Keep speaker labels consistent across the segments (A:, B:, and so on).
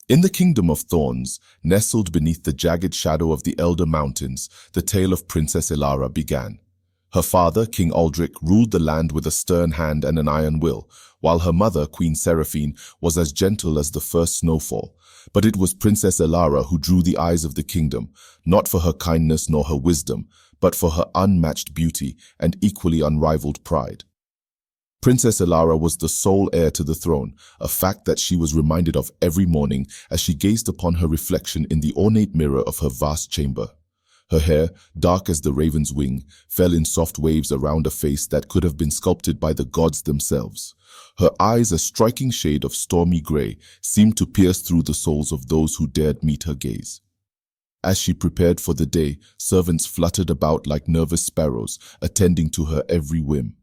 A: In the kingdom of thorns, nestled beneath the jagged shadow of the elder mountains, the tale of Princess Ilara began. Her father, King Aldrich, ruled the land with a stern hand and an iron will, while her mother, Queen Seraphine, was as gentle as the first snowfall. But it was Princess Ilara who drew the eyes of the kingdom, not for her kindness nor her wisdom, but for her unmatched beauty and equally unrivaled pride. Princess Ilara was the sole heir to the throne, a fact that she was reminded of every morning as she gazed upon her reflection in the ornate mirror of her vast chamber. Her hair, dark as the raven's wing, fell in soft waves around a face that could have been sculpted by the gods themselves. Her eyes, a striking shade of stormy grey, seemed to pierce through the souls of those who dared meet her gaze. As she prepared for the day, servants fluttered about like nervous sparrows, attending to her every whim.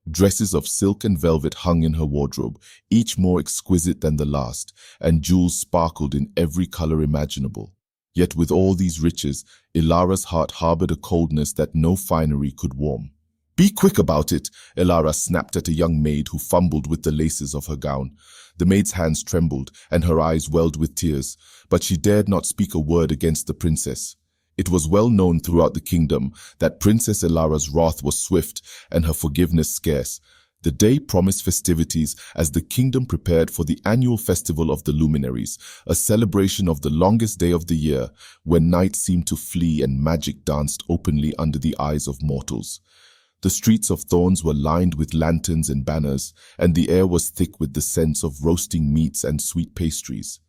A: Dresses of silk and velvet hung in her wardrobe, each more exquisite than the last, and jewels sparkled in every color imaginable. Yet with all these riches, Ilara's heart harbored a coldness that no finery could warm. "Be quick about it," Ilara snapped at a young maid who fumbled with the laces of her gown. The maid's hands trembled, and her eyes welled with tears, but she dared not speak a word against the princess. It was well known throughout the kingdom that Princess Ilara's wrath was swift and her forgiveness scarce. The day promised festivities as the kingdom prepared for the annual festival of the luminaries, a celebration of the longest day of the year, when night seemed to flee and magic danced openly under the eyes of mortals. The streets of Thorns were lined with lanterns and banners, and the air was thick with the scents of roasting meats and sweet pastries.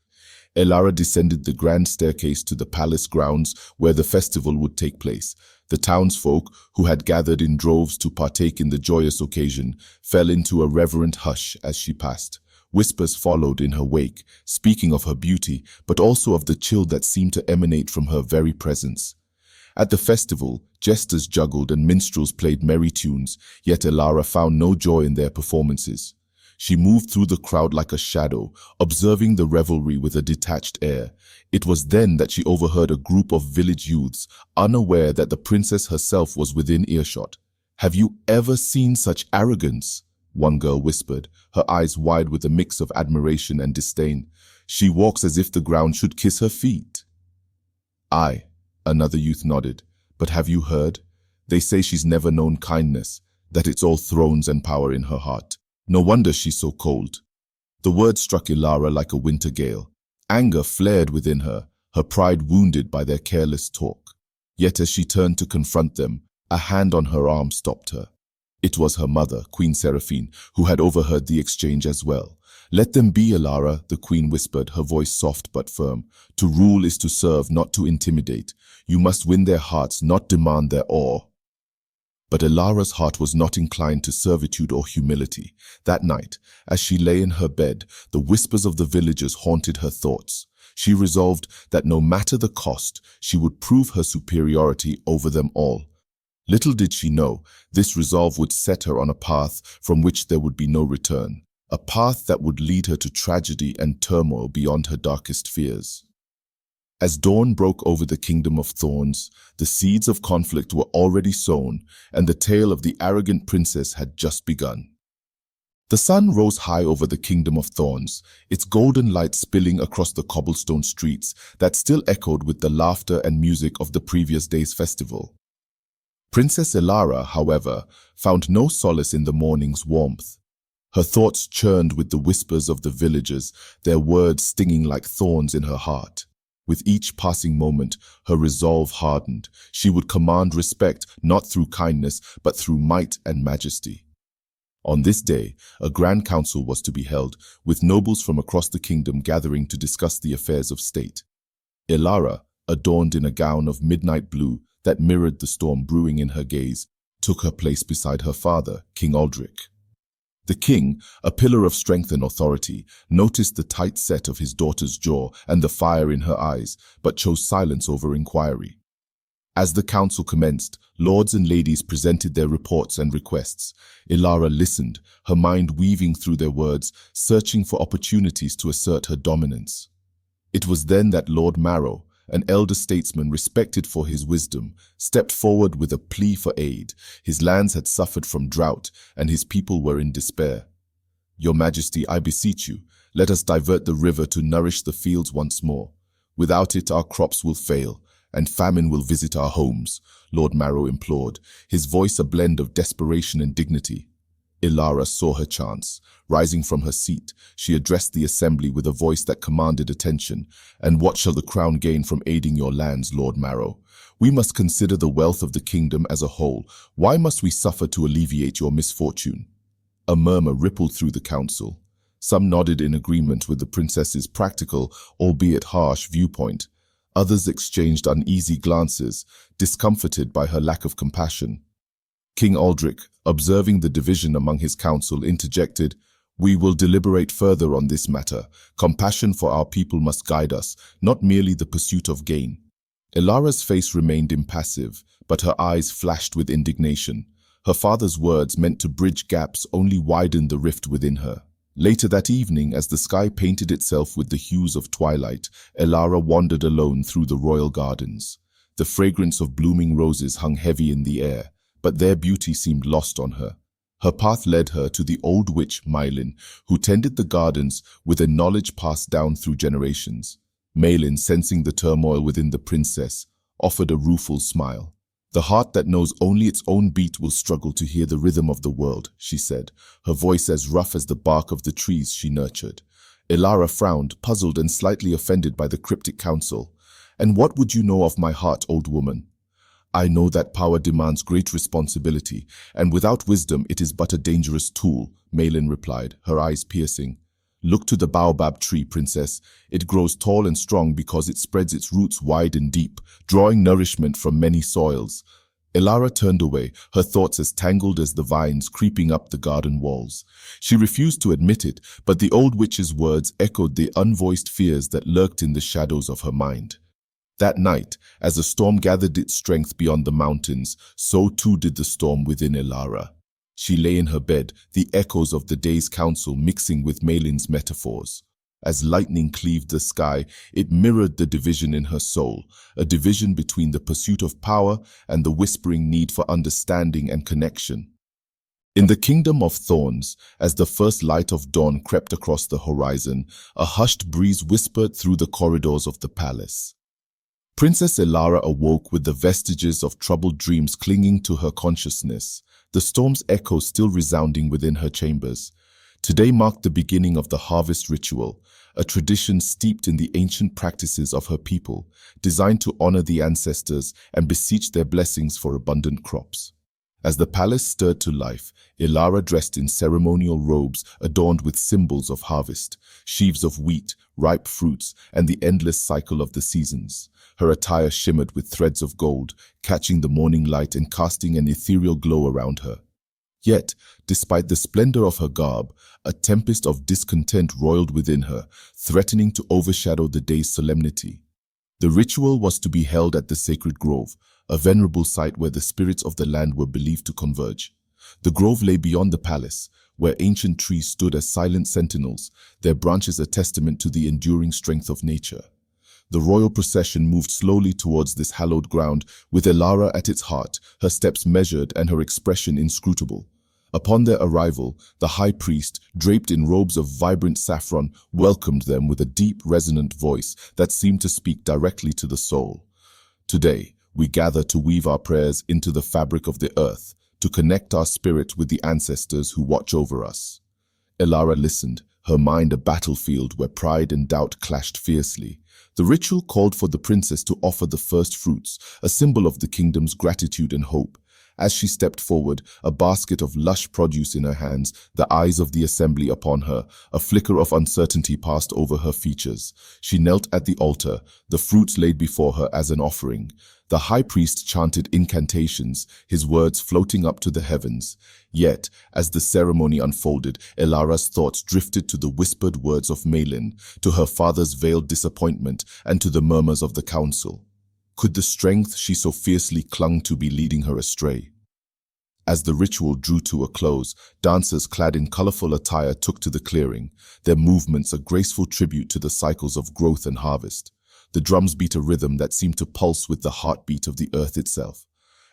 A: Ilara descended the grand staircase to the palace grounds where the festival would take place. The townsfolk, who had gathered in droves to partake in the joyous occasion, fell into a reverent hush as she passed. Whispers followed in her wake, speaking of her beauty, but also of the chill that seemed to emanate from her very presence. At the festival, jesters juggled and minstrels played merry tunes, yet Ilara found no joy in their performances. She moved through the crowd like a shadow, observing the revelry with a detached air. It was then that she overheard a group of village youths, unaware that the princess herself was within earshot. "Have you ever seen such arrogance?" one girl whispered, her eyes wide with a mix of admiration and disdain. "She walks as if the ground should kiss her feet." "Aye," another youth nodded. "But have you heard? They say she's never known kindness, that it's all thrones and power in her heart. No wonder she's so cold." The word struck Ilara like a winter gale. Anger flared within her, her pride wounded by their careless talk. Yet as she turned to confront them, a hand on her arm stopped her. It was her mother, Queen Seraphine, who had overheard the exchange as well. "Let them be, Ilara," the queen whispered, her voice soft but firm. "To rule is to serve, not to intimidate. You must win their hearts, not demand their awe." But Ilara's heart was not inclined to servitude or humility. That night, as she lay in her bed, the whispers of the villagers haunted her thoughts. She resolved that no matter the cost, she would prove her superiority over them all. Little did she know, this resolve would set her on a path from which there would be no return, a path that would lead her to tragedy and turmoil beyond her darkest fears. As dawn broke over the kingdom of thorns, the seeds of conflict were already sown, and the tale of the arrogant princess had just begun. The sun rose high over the kingdom of thorns, its golden light spilling across the cobblestone streets that still echoed with the laughter and music of the previous day's festival. Princess Ilara, however, found no solace in the morning's warmth. Her thoughts churned with the whispers of the villagers, their words stinging like thorns in her heart. With each passing moment, her resolve hardened. She would command respect not through kindness, but through might and majesty. On this day, a grand council was to be held, with nobles from across the kingdom gathering to discuss the affairs of state. Ilara, adorned in a gown of midnight blue that mirrored the storm brewing in her gaze, took her place beside her father, King Aldrich. The king, a pillar of strength and authority, noticed the tight set of his daughter's jaw and the fire in her eyes, but chose silence over inquiry. As the council commenced, lords and ladies presented their reports and requests. Ilara listened, her mind weaving through their words, searching for opportunities to assert her dominance. It was then that Lord Marrow, an elder statesman respected for his wisdom, stepped forward with a plea for aid. His lands had suffered from drought, and his people were in despair. "Your Majesty, I beseech you, Let us divert the river to nourish the fields once more. Without it, our crops will fail, and famine will visit our homes, Lord Marrow implored, his voice a blend of desperation and dignity. Ilara saw her chance. Rising from her seat, she addressed the assembly with a voice that commanded attention. And what shall the crown gain from aiding your lands, Lord Marrow? We must consider the wealth of the kingdom as a whole. Why must we suffer to alleviate your misfortune? A murmur rippled through the council. Some nodded in agreement with the princess's practical, albeit harsh, viewpoint. Others exchanged uneasy glances, discomforted by her lack of compassion. King Aldrich, observing the division among his council, interjected, "We will deliberate further on this matter. Compassion for our people must guide us, not merely the pursuit of gain." Ilara's face remained impassive, but her eyes flashed with indignation. Her father's words, meant to bridge gaps, only widened the rift within her. Later that evening, as the sky painted itself with the hues of twilight, Ilara wandered alone through the royal gardens. The fragrance of blooming roses hung heavy in the air, but their beauty seemed lost on her. Her path led her to the old witch Maylin, who tended the gardens with a knowledge passed down through generations. Maylin, sensing the turmoil within the princess, offered a rueful smile. "The heart that knows only its own beat will struggle to hear the rhythm of the world," she said, her voice as rough as the bark of the trees she nurtured. Ilara frowned, puzzled and slightly offended by the cryptic counsel. "And what would you know of my heart, old woman?" "I know that power demands great responsibility, and without wisdom it is but a dangerous tool," Maylin replied, her eyes piercing. "Look to the baobab tree, princess. It grows tall and strong because it spreads its roots wide and deep, drawing nourishment from many soils." Ilara turned away, her thoughts as tangled as the vines creeping up the garden walls. She refused to admit it, but the old witch's words echoed the unvoiced fears that lurked in the shadows of her mind. That night, as the storm gathered its strength beyond the mountains, so too did the storm within Ilara. She lay in her bed, the echoes of the day's council mixing with Maylin's metaphors. As lightning cleaved the sky, it mirrored the division in her soul, a division between the pursuit of power and the whispering need for understanding and connection. In the kingdom of thorns, as the first light of dawn crept across the horizon, a hushed breeze whispered through the corridors of the palace. Princess Ilara awoke with the vestiges of troubled dreams clinging to her consciousness, the storm's echo still resounding within her chambers. Today marked the beginning of the harvest ritual, a tradition steeped in the ancient practices of her people, designed to honor the ancestors and beseech their blessings for abundant crops. As the palace stirred to life, Ilara, dressed in ceremonial robes adorned with symbols of harvest, sheaves of wheat, ripe fruits, and the endless cycle of the seasons. Her attire shimmered with threads of gold, catching the morning light and casting an ethereal glow around her. Yet, despite the splendor of her garb, a tempest of discontent roiled within her, threatening to overshadow the day's solemnity. The ritual was to be held at the sacred grove, a venerable site where the spirits of the land were believed to converge. The grove lay beyond the palace, where ancient trees stood as silent sentinels, their branches a testament to the enduring strength of nature. The royal procession moved slowly towards this hallowed ground, with Ilara at its heart, her steps measured and her expression inscrutable. Upon their arrival, the high priest, draped in robes of vibrant saffron, welcomed them with a deep, resonant voice that seemed to speak directly to the soul. "Today, we gather to weave our prayers into the fabric of the earth, to connect our spirit with the ancestors who watch over us." Ilara listened, her mind a battlefield where pride and doubt clashed fiercely. The ritual called for the princess to offer the first fruits, a symbol of the kingdom's gratitude and hope. As she stepped forward, a basket of lush produce in her hands, the eyes of the assembly upon her, a flicker of uncertainty passed over her features. She knelt at the altar, the fruits laid before her as an offering. The high priest chanted incantations, his words floating up to the heavens. Yet, as the ceremony unfolded, Ilara's thoughts drifted to the whispered words of Maylin, to her father's veiled disappointment, and to the murmurs of the council. Could the strength she so fiercely clung to be leading her astray? As the ritual drew to a close, dancers clad in colorful attire took to the clearing, their movements a graceful tribute to the cycles of growth and harvest. The drums beat a rhythm that seemed to pulse with the heartbeat of the earth itself.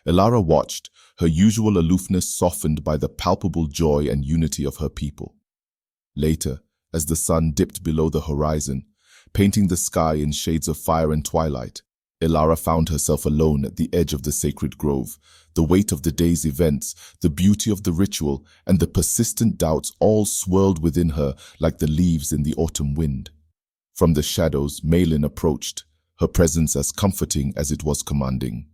A: Ilara watched, her usual aloofness softened by the palpable joy and unity of her people. Later, as the sun dipped below the horizon, painting the sky in shades of fire and twilight. Elara found herself alone at the edge of the sacred grove. The weight of the day's events, the beauty of the ritual, and the persistent doubts all swirled within her like the leaves in the autumn wind. From the shadows, Malin approached, her presence as comforting as it was commanding.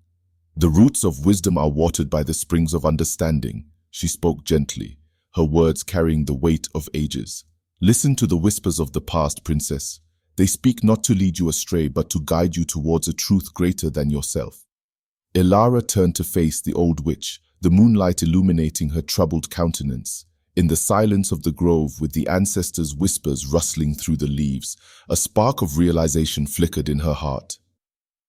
A: "The roots of wisdom are watered by the springs of understanding," she spoke gently, her words carrying the weight of ages. "Listen to the whispers of the past, princess. They speak not to lead you astray, but to guide you towards a truth greater than yourself." Elara turned to face the old witch, the moonlight illuminating her troubled countenance. In the silence of the grove, with the ancestors' whispers rustling through the leaves, a spark of realization flickered in her heart.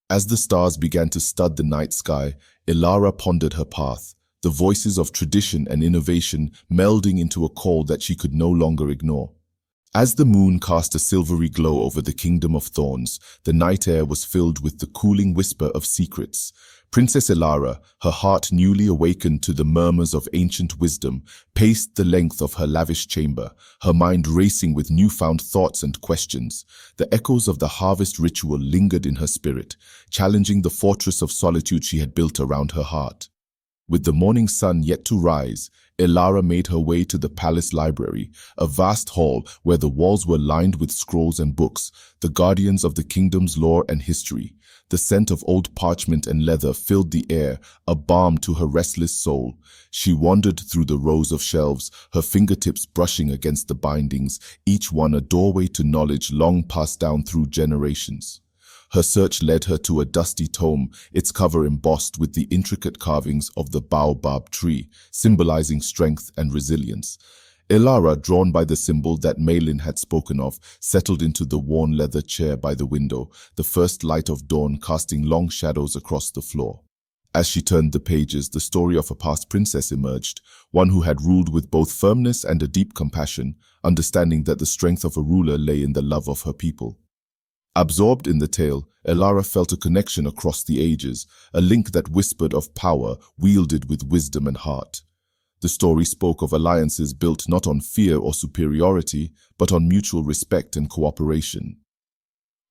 A: As the stars began to stud the night sky, Elara pondered her path, the voices of tradition and innovation melding into a call that she could no longer ignore. As the moon cast a silvery glow over the kingdom of thorns, the night air was filled with the cooling whisper of secrets. Princess Elara, her heart newly awakened to the murmurs of ancient wisdom, paced the length of her lavish chamber, her mind racing with newfound thoughts and questions. The echoes of the harvest ritual lingered in her spirit, challenging the fortress of solitude she had built around her heart. With the morning sun yet to rise, Elara made her way to the palace library, a vast hall where the walls were lined with scrolls and books, the guardians of the kingdom's lore and history. The scent of old parchment and leather filled the air, a balm to her restless soul. She wandered through the rows of shelves, her fingertips brushing against the bindings, each one a doorway to knowledge long passed down through generations. Her search led her to a dusty tome, its cover embossed with the intricate carvings of the baobab tree, symbolizing strength and resilience. Elara, drawn by the symbol that Malin had spoken of, settled into the worn leather chair by the window, the first light of dawn casting long shadows across the floor. As she turned the pages, the story of a past princess emerged, one who had ruled with both firmness and a deep compassion, understanding that the strength of a ruler lay in the love of her people. Absorbed in the tale, Elara felt a connection across the ages, a link that whispered of power wielded with wisdom and heart. The story spoke of alliances built not on fear or superiority, but on mutual respect and cooperation.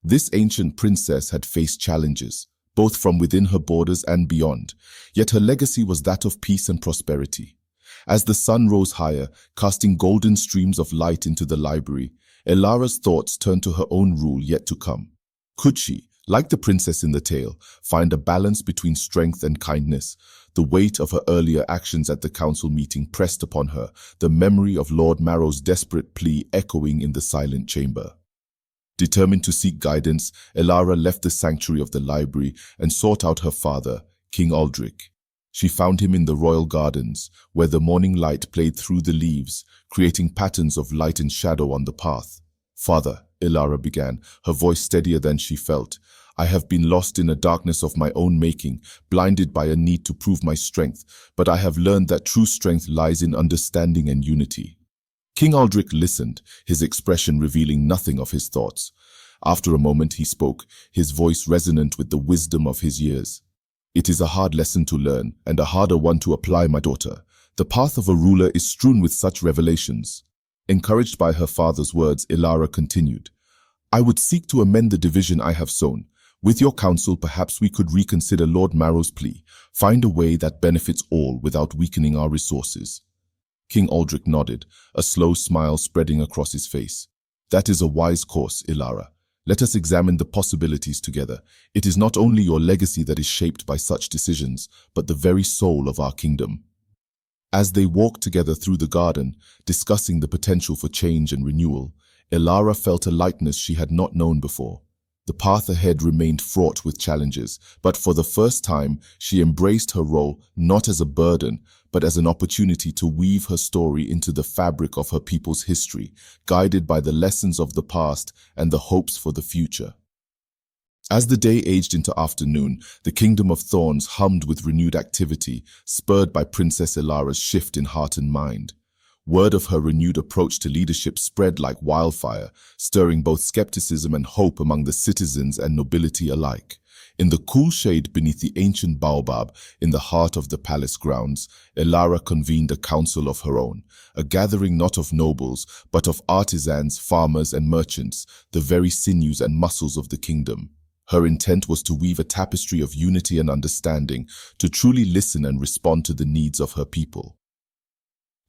A: This ancient princess had faced challenges, both from within her borders and beyond, yet her legacy was that of peace and prosperity. As the sun rose higher, casting golden streams of light into the library, Elara's thoughts turned to her own rule yet to come. Could she, like the princess in the tale, find a balance between strength and kindness? The weight of her earlier actions at the council meeting pressed upon her, the memory of Lord Marrow's desperate plea echoing in the silent chamber. Determined to seek guidance, Elara left the sanctuary of the library and sought out her father, King Aldric. She found him in the royal gardens, where the morning light played through the leaves, creating patterns of light and shadow on the path. "Father," Elara began, her voice steadier than she felt, "I have been lost in a darkness of my own making, blinded by a need to prove my strength, but I have learned that true strength lies in understanding and unity." King Aldric listened, his expression revealing nothing of his thoughts. After a moment he spoke, his voice resonant with the wisdom of his years. "It is a hard lesson to learn, and a harder one to apply, my daughter. The path of a ruler is strewn with such revelations." Encouraged by her father's words, Elara continued, "I would seek to amend the division I have sown. With your counsel, perhaps we could reconsider Lord Marrow's plea, find a way that benefits all without weakening our resources." King Aldric nodded, a slow smile spreading across his face. "That is a wise course, Elara. Let us examine the possibilities together. It is not only your legacy that is shaped by such decisions, but the very soul of our kingdom." As they walked together through the garden, discussing the potential for change and renewal, Elara felt a lightness she had not known before. The path ahead remained fraught with challenges, but for the first time, she embraced her role not as a burden, but as an opportunity to weave her story into the fabric of her people's history, guided by the lessons of the past and the hopes for the future. As the day aged into afternoon, the Kingdom of Thorns hummed with renewed activity, spurred by Princess Elara's shift in heart and mind. Word of her renewed approach to leadership spread like wildfire, stirring both skepticism and hope among the citizens and nobility alike. In the cool shade beneath the ancient baobab, in the heart of the palace grounds, Elara convened a council of her own, a gathering not of nobles, but of artisans, farmers, and merchants, the very sinews and muscles of the kingdom. Her intent was to weave a tapestry of unity and understanding, to truly listen and respond to the needs of her people.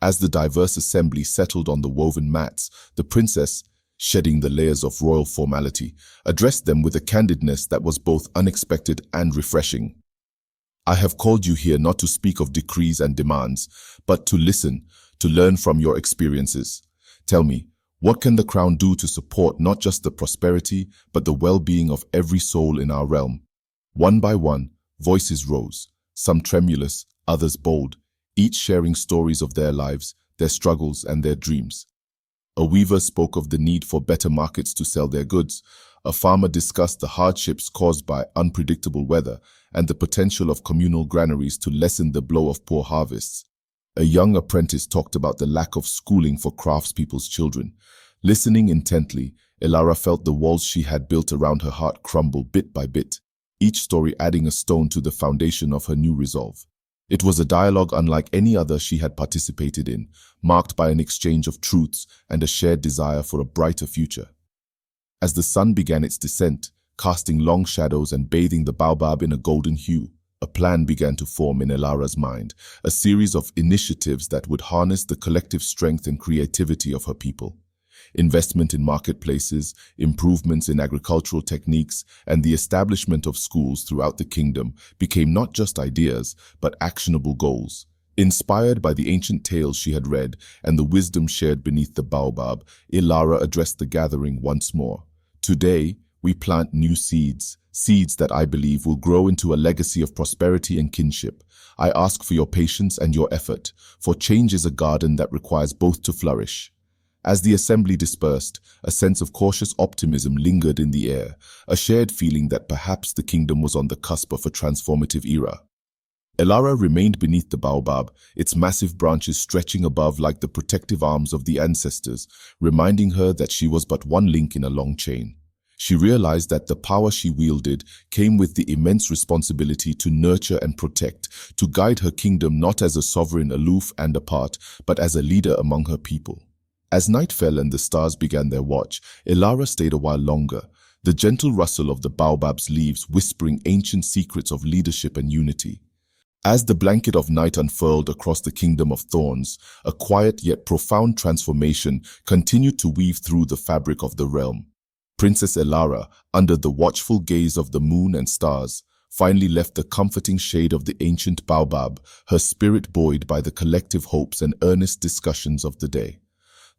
A: As the diverse assembly settled on the woven mats, the princess, shedding the layers of royal formality, addressed them with a candidness that was both unexpected and refreshing. I have called you here not to speak of decrees and demands, but to listen, to learn from your experiences. Tell me, what can the crown do to support not just the prosperity, but the well-being of every soul in our realm? One by one, voices rose, some tremulous, others bold, each sharing stories of their lives, their struggles, and their dreams. A weaver spoke of the need for better markets to sell their goods. A farmer discussed the hardships caused by unpredictable weather and the potential of communal granaries to lessen the blow of poor harvests. A young apprentice talked about the lack of schooling for craftspeople's children. Listening intently, Elara felt the walls she had built around her heart crumble bit by bit, each story adding a stone to the foundation of her new resolve. It was a dialogue unlike any other she had participated in, marked by an exchange of truths and a shared desire for a brighter future. As the sun began its descent, casting long shadows and bathing the baobab in a golden hue, a plan began to form in Elara's mind, a series of initiatives that would harness the collective strength and creativity of her people. Investment in marketplaces, improvements in agricultural techniques, and the establishment of schools throughout the kingdom became not just ideas, but actionable goals. Inspired by the ancient tales she had read and the wisdom shared beneath the baobab, Elara addressed the gathering once more. Today, we plant new seeds, seeds that I believe will grow into a legacy of prosperity and kinship. I ask for your patience and your effort, for change is a garden that requires both to flourish. As the assembly dispersed, a sense of cautious optimism lingered in the air, a shared feeling that perhaps the kingdom was on the cusp of a transformative era. Elara remained beneath the baobab, its massive branches stretching above like the protective arms of the ancestors, reminding her that she was but one link in a long chain. She realized that the power she wielded came with the immense responsibility to nurture and protect, to guide her kingdom not as a sovereign aloof and apart, but as a leader among her people. As night fell and the stars began their watch, Elara stayed a while longer, the gentle rustle of the baobab's leaves whispering ancient secrets of leadership and unity. As the blanket of night unfurled across the kingdom of thorns, a quiet yet profound transformation continued to weave through the fabric of the realm. Princess Elara, under the watchful gaze of the moon and stars, finally left the comforting shade of the ancient baobab, her spirit buoyed by the collective hopes and earnest discussions of the day.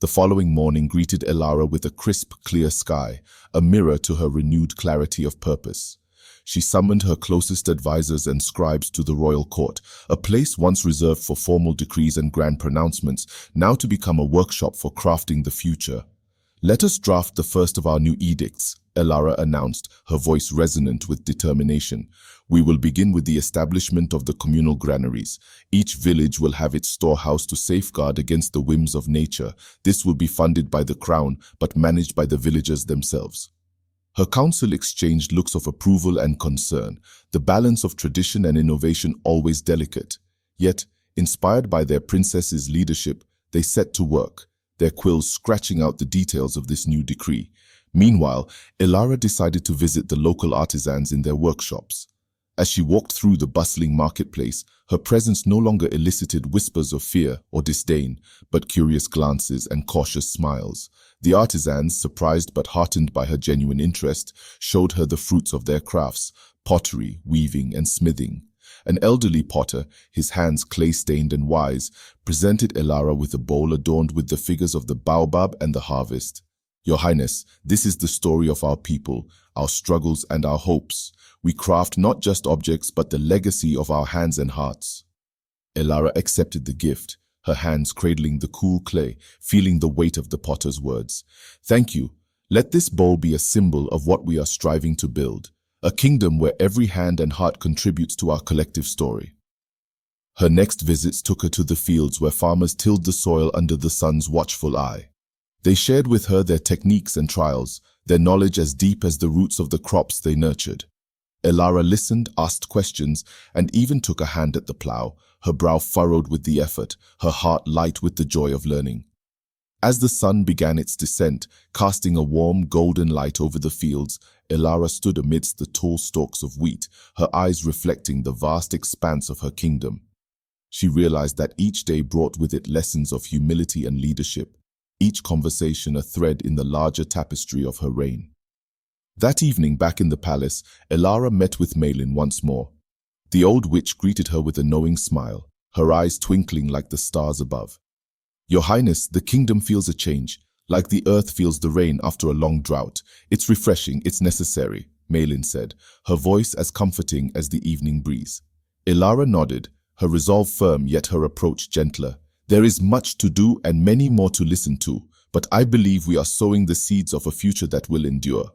A: The following morning greeted Elara with a crisp, clear sky, a mirror to her renewed clarity of purpose. She summoned her closest advisors and scribes to the royal court, a place once reserved for formal decrees and grand pronouncements, now to become a workshop for crafting the future. "Let us draft the first of our new edicts," Elara announced, her voice resonant with determination. "We will begin with the establishment of the communal granaries. Each village will have its storehouse to safeguard against the whims of nature. This will be funded by the crown, but managed by the villagers themselves." Her council exchanged looks of approval and concern, the balance of tradition and innovation always delicate. Yet, inspired by their princess's leadership, they set to work, their quills scratching out the details of this new decree. Meanwhile, Elara decided to visit the local artisans in their workshops. As she walked through the bustling marketplace, her presence no longer elicited whispers of fear or disdain, but curious glances and cautious smiles. The artisans, surprised but heartened by her genuine interest, showed her the fruits of their crafts: pottery, weaving, and smithing. An elderly potter, his hands clay-stained and wise, presented Elara with a bowl adorned with the figures of the baobab and the harvest. "Your Highness, this is the story of our people, our struggles and our hopes. We craft not just objects, but the legacy of our hands and hearts." Elara accepted the gift, her hands cradling the cool clay, feeling the weight of the potter's words. "Thank you. Let this bowl be a symbol of what we are striving to build, a kingdom where every hand and heart contributes to our collective story." Her next visits took her to the fields where farmers tilled the soil under the sun's watchful eye. They shared with her their techniques and trials, their knowledge as deep as the roots of the crops they nurtured. Elara listened, asked questions, and even took a hand at the plow, her brow furrowed with the effort, her heart light with the joy of learning. As the sun began its descent, casting a warm golden light over the fields, Elara stood amidst the tall stalks of wheat, her eyes reflecting the vast expanse of her kingdom. She realized that each day brought with it lessons of humility and leadership, each conversation a thread in the larger tapestry of her reign. That evening, back in the palace, Elara met with Malin once more. The old witch greeted her with a knowing smile, her eyes twinkling like the stars above. "Your Highness, the kingdom feels a change, like the earth feels the rain after a long drought. It's refreshing, it's necessary," Malin said, her voice as comforting as the evening breeze. Elara nodded, her resolve firm yet her approach gentler. "There is much to do and many more to listen to, but I believe we are sowing the seeds of a future that will endure."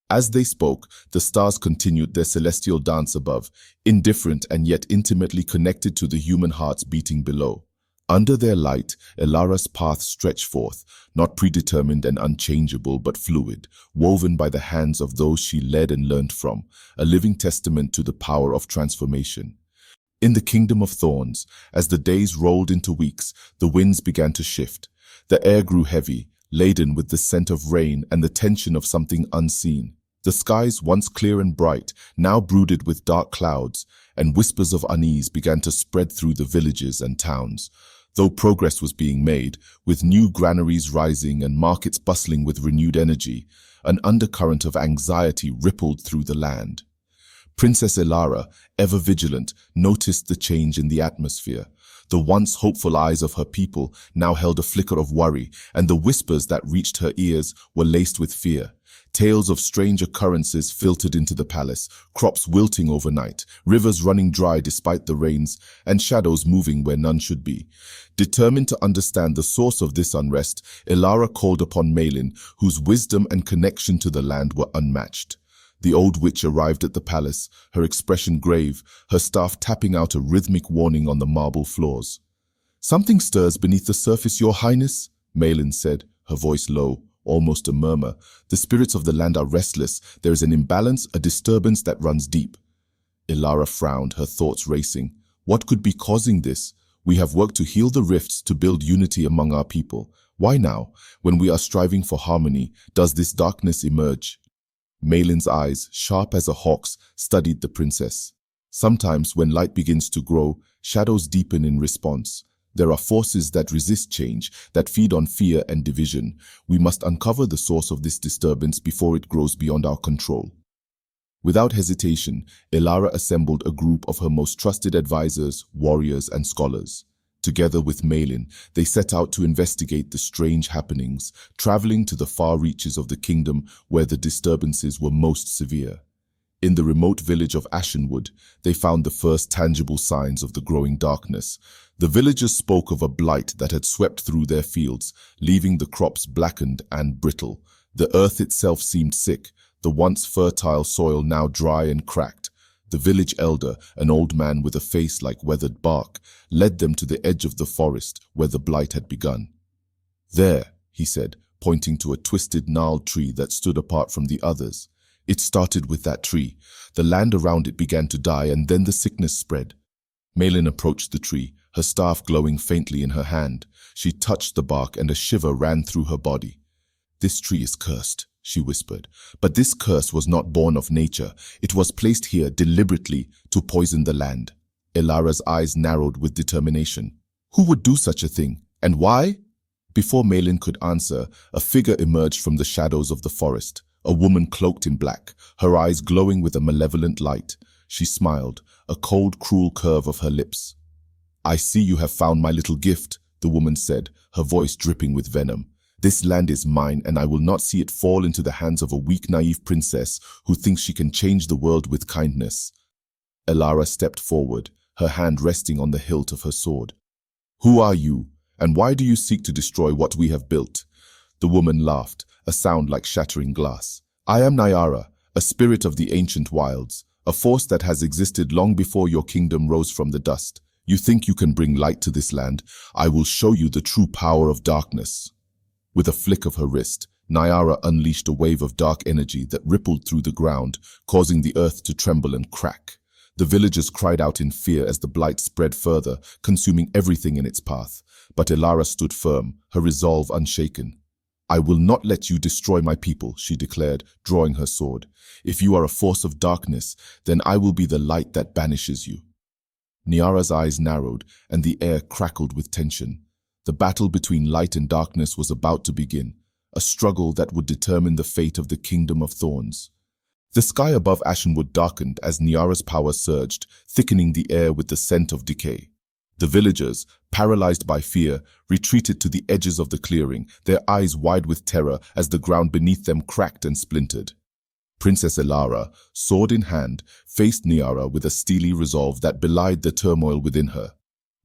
A: As they spoke, the stars continued their celestial dance above, indifferent and yet intimately connected to the human hearts beating below. Under their light, Elara's path stretched forth, not predetermined and unchangeable, but fluid, woven by the hands of those she led and learned from, a living testament to the power of transformation. In the kingdom of thorns, as the days rolled into weeks, the winds began to shift. The air grew heavy, laden with the scent of rain and the tension of something unseen. The skies, once clear and bright, now brooded with dark clouds, and whispers of unease began to spread through the villages and towns. Though progress was being made, with new granaries rising and markets bustling with renewed energy, an undercurrent of anxiety rippled through the land. Princess Elara, ever vigilant, noticed the change in the atmosphere. The once hopeful eyes of her people now held a flicker of worry, and the whispers that reached her ears were laced with fear. Tales of strange occurrences filtered into the palace, crops wilting overnight, rivers running dry despite the rains, and shadows moving where none should be. Determined to understand the source of this unrest, Elara called upon Malin, whose wisdom and connection to the land were unmatched. The old witch arrived at the palace, her expression grave, her staff tapping out a rhythmic warning on the marble floors. "Something stirs beneath the surface, Your Highness," Malin said, her voice low, almost a murmur. "The spirits of the land are restless. There is an imbalance, a disturbance that runs deep." Elara frowned, her thoughts racing. What could be causing this? We have worked to heal the rifts, to build unity among our people. Why now, when we are striving for harmony, does this darkness emerge? Malin's eyes, sharp as a hawk's, studied the princess. Sometimes, when light begins to grow, shadows deepen in response. There are forces that resist change, that feed on fear and division. We must uncover the source of this disturbance before it grows beyond our control. Without hesitation, Elara assembled a group of her most trusted advisors, warriors, and scholars. Together with Malin, they set out to investigate the strange happenings, traveling to the far reaches of the kingdom where the disturbances were most severe. In the remote village of Ashenwood, they found the first tangible signs of the growing darkness. The villagers spoke of a blight that had swept through their fields, leaving the crops blackened and brittle. The earth itself seemed sick, the once fertile soil now dry and cracked. The village elder, an old man with a face like weathered bark, led them to the edge of the forest where the blight had begun. "There," he said, pointing to a twisted, gnarled tree that stood apart from the others. "It started with that tree. The land around it began to die, and then the sickness spread." Malin approached the tree, her staff glowing faintly in her hand. She touched the bark, and a shiver ran through her body. "This tree is cursed," she whispered. "But this curse was not born of nature. It was placed here deliberately to poison the land." Elara's eyes narrowed with determination. "Who would do such a thing? And why?" Before Malin could answer, a figure emerged from the shadows of the forest. A woman cloaked in black, her eyes glowing with a malevolent light. She smiled, a cold, cruel curve of her lips. "I see you have found my little gift," the woman said, her voice dripping with venom. "This land is mine, and I will not see it fall into the hands of a weak, naive princess who thinks she can change the world with kindness." Elara stepped forward, her hand resting on the hilt of her sword. "Who are you, and why do you seek to destroy what we have built?" The woman laughed, a sound like shattering glass. "I am Nyara, a spirit of the ancient wilds, a force that has existed long before your kingdom rose from the dust. You think you can bring light to this land? I will show you the true power of darkness." With a flick of her wrist, Nyara unleashed a wave of dark energy that rippled through the ground, causing the earth to tremble and crack. The villagers cried out in fear as the blight spread further, consuming everything in its path. But Elara stood firm, her resolve unshaken. "I will not let you destroy my people," she declared, drawing her sword. "If you are a force of darkness, then I will be the light that banishes you." Nyara's eyes narrowed, and the air crackled with tension. The battle between light and darkness was about to begin, a struggle that would determine the fate of the Kingdom of Thorns. The sky above Ashenwood darkened as Nyara's power surged, thickening the air with the scent of decay. The villagers, paralyzed by fear, retreated to the edges of the clearing, their eyes wide with terror as the ground beneath them cracked and splintered. Princess Elara, sword in hand, faced Nyara with a steely resolve that belied the turmoil within her.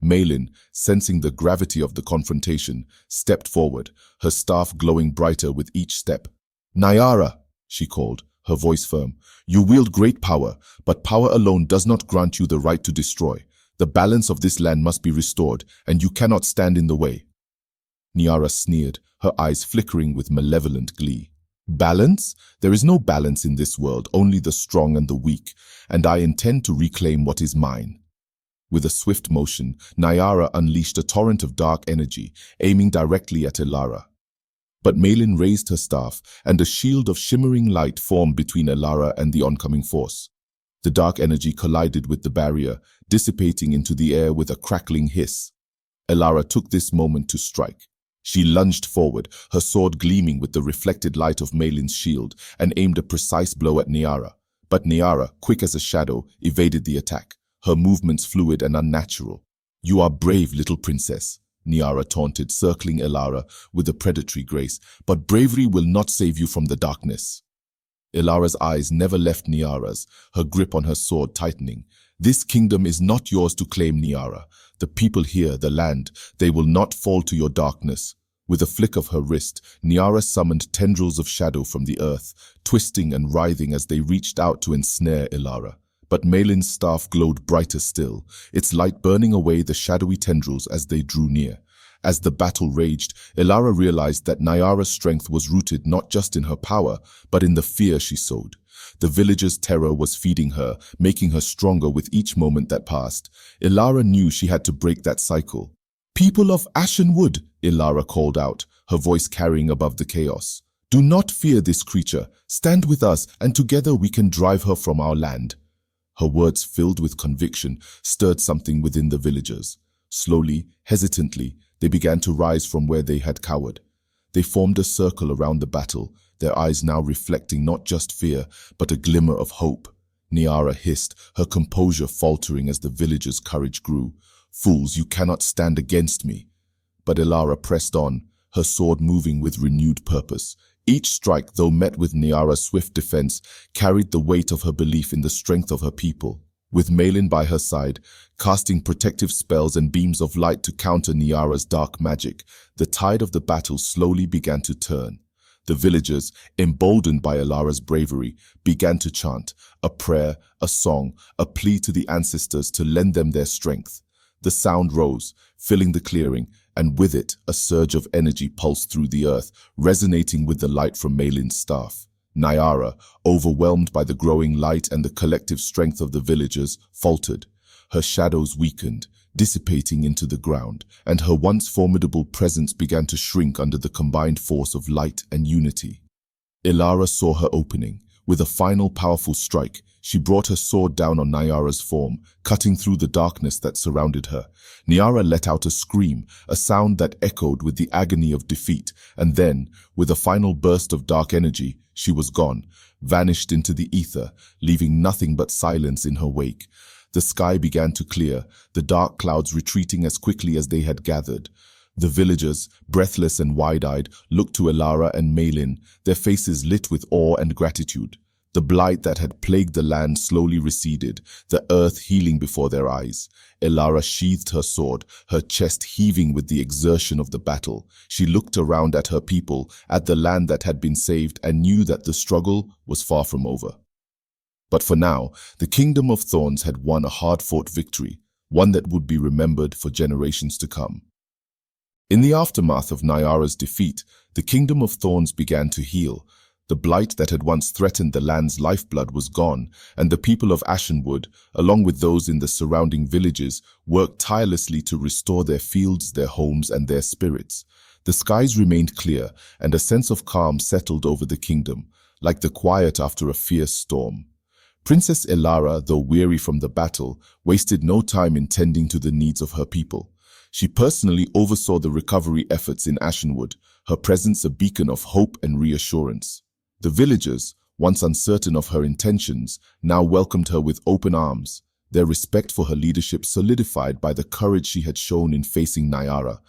A: Malin, sensing the gravity of the confrontation, stepped forward, her staff glowing brighter with each step. "Nyara," she called, her voice firm, "you wield great power, but power alone does not grant you the right to destroy. The balance of this land must be restored, and you cannot stand in the way." Nyara sneered, her eyes flickering with malevolent glee. "Balance? There is no balance in this world, only the strong and the weak, and I intend to reclaim what is mine." With a swift motion, Nyara unleashed a torrent of dark energy, aiming directly at Elara. But Malin raised her staff, and a shield of shimmering light formed between Elara and the oncoming force. The dark energy collided with the barrier, dissipating into the air with a crackling hiss. Elara took this moment to strike. She lunged forward, her sword gleaming with the reflected light of Malin's shield, and aimed a precise blow at Nyara. But Nyara, quick as a shadow, evaded the attack, her movements fluid and unnatural. "You are brave, little princess," Nyara taunted, circling Elara with a predatory grace, "but bravery will not save you from the darkness." Elara's eyes never left Nyara's, her grip on her sword tightening. "This kingdom is not yours to claim, Nyara. The people here, the land, they will not fall to your darkness." With a flick of her wrist, Nyara summoned tendrils of shadow from the earth, twisting and writhing as they reached out to ensnare Elara. But Malin's staff glowed brighter still, its light burning away the shadowy tendrils as they drew near. As the battle raged, Elara realized that Nyara's strength was rooted not just in her power, but in the fear she sowed. The villagers' terror was feeding her, making her stronger with each moment that passed. Elara knew she had to break that cycle. "People of Ashenwood," Elara called out, her voice carrying above the chaos. "Do not fear this creature. Stand with us, and together we can drive her from our land." Her words, filled with conviction, stirred something within the villagers. Slowly, hesitantly, they began to rise from where they had cowered. They formed a circle around the battle, their eyes now reflecting not just fear, but a glimmer of hope. Nyara hissed, her composure faltering as the villagers' courage grew. "Fools, you cannot stand against me." But Elara pressed on, her sword moving with renewed purpose. Each strike, though met with Nyara's swift defense, carried the weight of her belief in the strength of her people. With Malin by her side, casting protective spells and beams of light to counter Nyara's dark magic, the tide of the battle slowly began to turn. The villagers, emboldened by Elara's bravery, began to chant, a prayer, a song, a plea to the ancestors to lend them their strength. The sound rose, filling the clearing, and with it, a surge of energy pulsed through the earth, resonating with the light from Malin's staff. Nyara, overwhelmed by the growing light and the collective strength of the villagers, faltered. Her shadows weakened, dissipating into the ground, and her once formidable presence began to shrink under the combined force of light and unity. Elara saw her opening. With a final powerful strike, she brought her sword down on Nyara's form, cutting through the darkness that surrounded her. Nyara let out a scream, a sound that echoed with the agony of defeat, and then, with a final burst of dark energy, she was gone, vanished into the ether, leaving nothing but silence in her wake. The sky began to clear, the dark clouds retreating as quickly as they had gathered. The villagers, breathless and wide-eyed, looked to Elara and Malin, their faces lit with awe and gratitude. The blight that had plagued the land slowly receded, the earth healing before their eyes. Elara sheathed her sword, her chest heaving with the exertion of the battle. She looked around at her people, at the land that had been saved, and knew that the struggle was far from over. But for now, the Kingdom of Thorns had won a hard-fought victory, one that would be remembered for generations to come. In the aftermath of Nyara's defeat, the Kingdom of Thorns began to heal. The blight that had once threatened the land's lifeblood was gone, and the people of Ashenwood, along with those in the surrounding villages, worked tirelessly to restore their fields, their homes, and their spirits. The skies remained clear, and a sense of calm settled over the kingdom, like the quiet after a fierce storm. Princess Elara, though weary from the battle, wasted no time in tending to the needs of her people. She personally oversaw the recovery efforts in Ashenwood, her presence a beacon of hope and reassurance. The villagers, once uncertain of her intentions, now welcomed her with open arms, their respect for her leadership solidified by the courage she had shown in facing Nyara.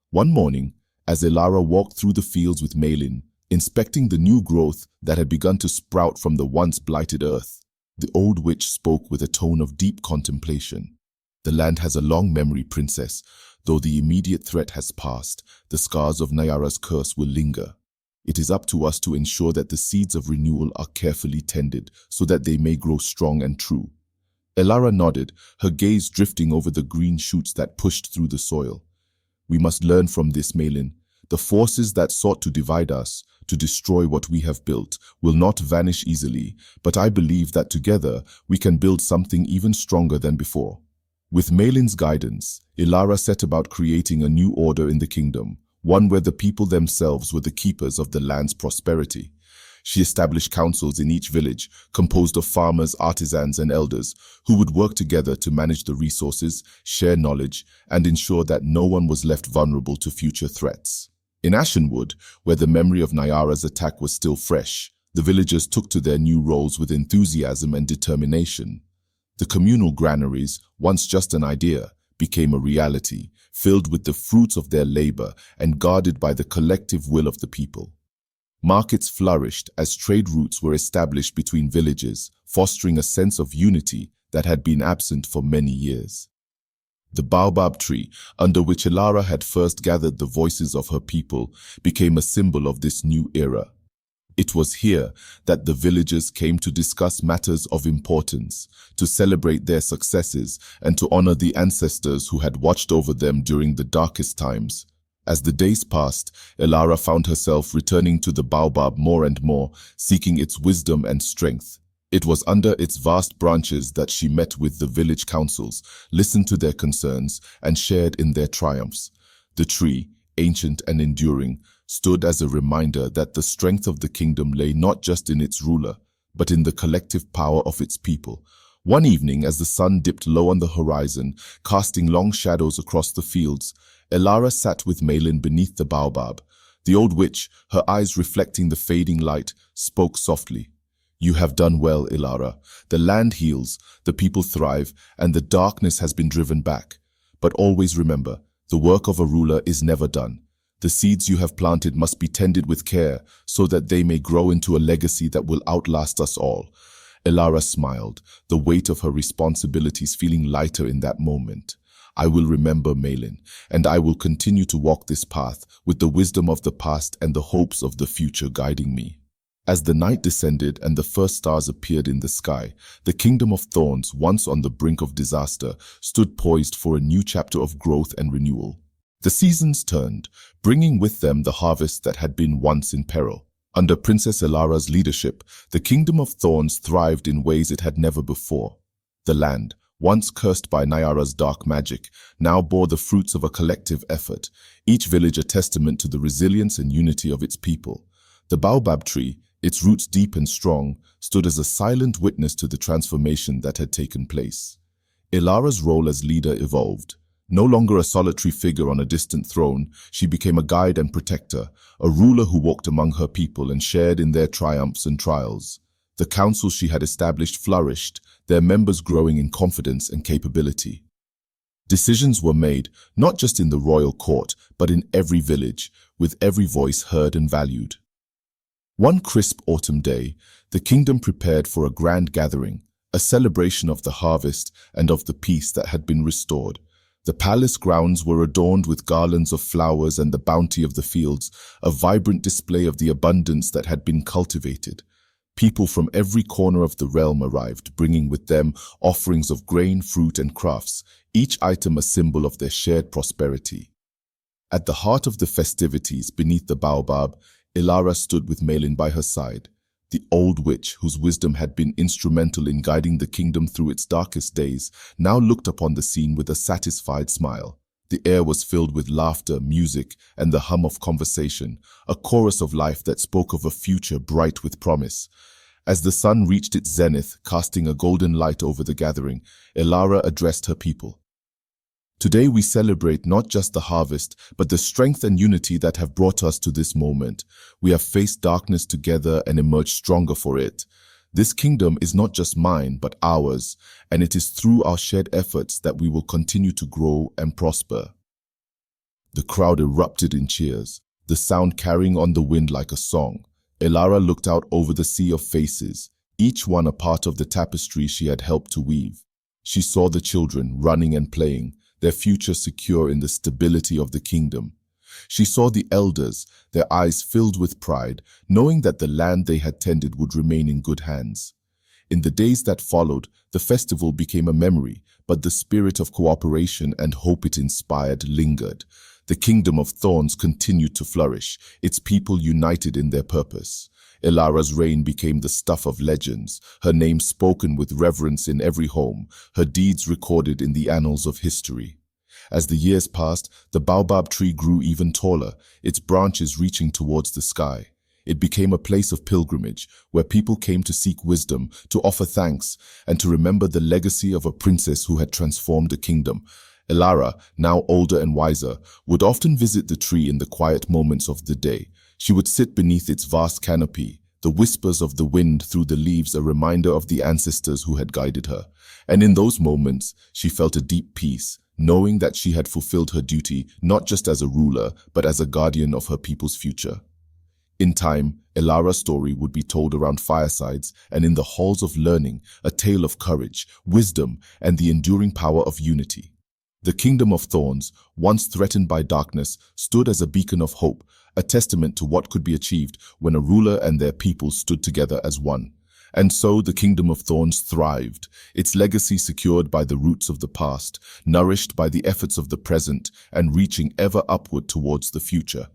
A: One morning, as Elara walked through the fields with Malin, inspecting the new growth that had begun to sprout from the once blighted earth, the old witch spoke with a tone of deep contemplation. "The land has a long memory, princess. Though the immediate threat has passed, the scars of Nyara's curse will linger. It is up to us to ensure that the seeds of renewal are carefully tended so that they may grow strong and true." Elara nodded, her gaze drifting over the green shoots that pushed through the soil. "We must learn from this, Malin. The forces that sought to divide us, to destroy what we have built, will not vanish easily, but I believe that together we can build something even stronger than before." With Malin's guidance, Elara set about creating a new order in the kingdom, one where the people themselves were the keepers of the land's prosperity. She established councils in each village, composed of farmers, artisans, and elders, who would work together to manage the resources, share knowledge, and ensure that no one was left vulnerable to future threats. In Ashenwood, where the memory of Nyara's attack was still fresh, the villagers took to their new roles with enthusiasm and determination. The communal granaries, once just an idea, became a reality, filled with the fruits of their labor and guarded by the collective will of the people. Markets flourished as trade routes were established between villages, fostering a sense of unity that had been absent for many years. The baobab tree, under which Elara had first gathered the voices of her people, became a symbol of this new era. It was here that the villagers came to discuss matters of importance, to celebrate their successes, and to honor the ancestors who had watched over them during the darkest times. As the days passed, Elara found herself returning to the baobab more and more, seeking its wisdom and strength. It was under its vast branches that she met with the village councils, listened to their concerns, and shared in their triumphs. The tree, ancient and enduring, stood as a reminder that the strength of the kingdom lay not just in its ruler, but in the collective power of its people. One evening, as the sun dipped low on the horizon, casting long shadows across the fields, Elara sat with Malin beneath the baobab. The old witch, her eyes reflecting the fading light, spoke softly. "You have done well, Elara. The land heals, the people thrive, and the darkness has been driven back. But always remember, the work of a ruler is never done. The seeds you have planted must be tended with care so that they may grow into a legacy that will outlast us all." Elara smiled, the weight of her responsibilities feeling lighter in that moment. "I will remember, Malin, and I will continue to walk this path with the wisdom of the past and the hopes of the future guiding me." As the night descended and the first stars appeared in the sky, the Kingdom of Thorns, once on the brink of disaster, stood poised for a new chapter of growth and renewal. The seasons turned, bringing with them the harvest that had been once in peril. Under Princess Elara's leadership, the Kingdom of Thorns thrived in ways it had never before. The land, once cursed by Nyara's dark magic, now bore the fruits of a collective effort, each village a testament to the resilience and unity of its people. The baobab tree, its roots deep and strong, stood as a silent witness to the transformation that had taken place. Elara's role as leader evolved. No longer a solitary figure on a distant throne, she became a guide and protector, a ruler who walked among her people and shared in their triumphs and trials. The councils she had established flourished, their members growing in confidence and capability. Decisions were made, not just in the royal court, but in every village, with every voice heard and valued. One crisp autumn day, the kingdom prepared for a grand gathering, a celebration of the harvest and of the peace that had been restored. The palace grounds were adorned with garlands of flowers and the bounty of the fields, a vibrant display of the abundance that had been cultivated. People from every corner of the realm arrived, bringing with them offerings of grain, fruit, and crafts, each item a symbol of their shared prosperity. At the heart of the festivities, beneath the baobab, Ilara stood with Malin by her side. The old witch, whose wisdom had been instrumental in guiding the kingdom through its darkest days, now looked upon the scene with a satisfied smile. The air was filled with laughter, music, and the hum of conversation, a chorus of life that spoke of a future bright with promise. As the sun reached its zenith, casting a golden light over the gathering, Ilara addressed her people. Today we celebrate not just the harvest, but the strength and unity that have brought us to this moment. We have faced darkness together and emerged stronger for it. This kingdom is not just mine, but ours, and it is through our shared efforts that we will continue to grow and prosper. The crowd erupted in cheers, the sound carrying on the wind like a song. Ilara looked out over the sea of faces, each one a part of the tapestry she had helped to weave. She saw the children running and playing, their future secure in the stability of the kingdom. She saw the elders, their eyes filled with pride, knowing that the land they had tended would remain in good hands. In the days that followed, the festival became a memory, but the spirit of cooperation and hope it inspired lingered. The kingdom of thorns continued to flourish, its people united in their purpose. Ilara's reign became the stuff of legends, her name spoken with reverence in every home, her deeds recorded in the annals of history. As the years passed, the baobab tree grew even taller, its branches reaching towards the sky. It became a place of pilgrimage, where people came to seek wisdom, to offer thanks, and to remember the legacy of a princess who had transformed the kingdom. Ilara, now older and wiser, would often visit the tree in the quiet moments of the day. She would sit beneath its vast canopy, the whispers of the wind through the leaves a reminder of the ancestors who had guided her. And in those moments, she felt a deep peace, knowing that she had fulfilled her duty not just as a ruler, but as a guardian of her people's future. In time, Ilara's story would be told around firesides and in the halls of learning, a tale of courage, wisdom, and the enduring power of unity. The kingdom of thorns, once threatened by darkness, stood as a beacon of hope, a testament to what could be achieved when a ruler and their people stood together as one. And so the kingdom of thorns thrived, its legacy secured by the roots of the past, nourished by the efforts of the present, and reaching ever upward towards the future.